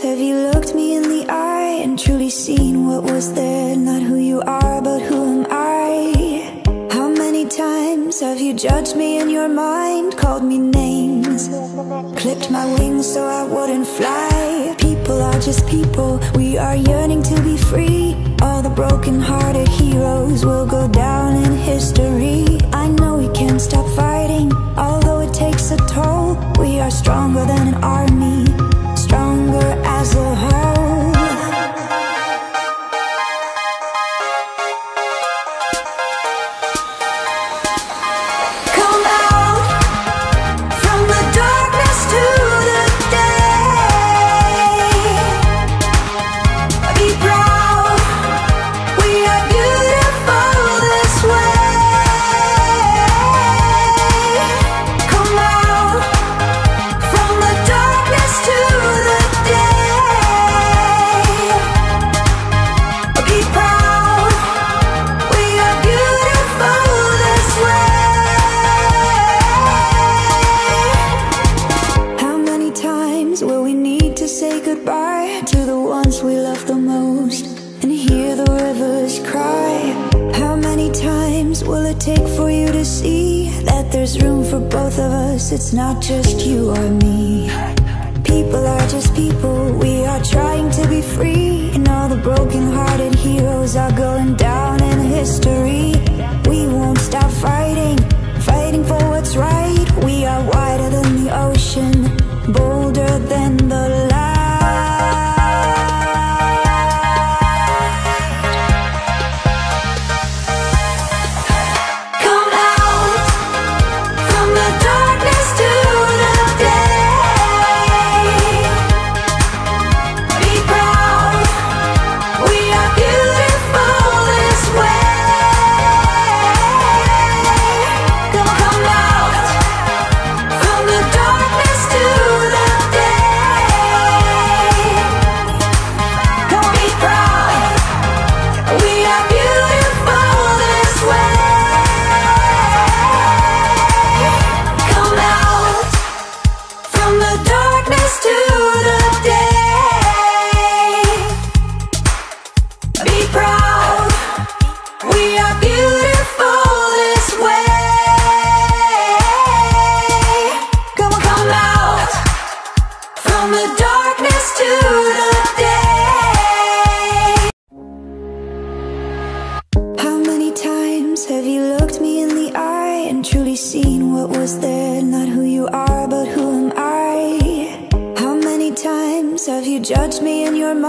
have you looked me in the eye and truly seen what was there? Not who you are, but who am I? How many times have you judged me in your mind, called me names, clipped my wings so I wouldn't fly? People are just people, we are yearning to be free. All the broken-hearted heroes will go down in history. I know we can't stop fighting, although it takes a toll. We are stronger than an army, stronger as a whole. Come out from the darkness to the day. Be proud, we are beautiful this way. Come out from the darkness to the day. Be proud, we are beautiful this way. How many times will we need to say goodbye to the ones we love the most and hear the rivers cry? How many times will it take for you to see that there's room for both of us? It's not just you or me. People are just people, we are trying to be free. And all the broken-hearted heroes are going down in history. We won't stop fighting, fighting for what's right. We are wider than the ocean, bolder than the light. Come out from the darkness to the day. Be proud, we are beautiful this way. Come out from the darkness to the day. Come be proud, we are beautiful this way. Come out from the darkness to the day. Be proud, we are beautiful this way. Come out from the darkness to the day. How many times have you looked me in the eye and truly seen what was there? Not who you are, but who am I? How many times have you judged me in your mind?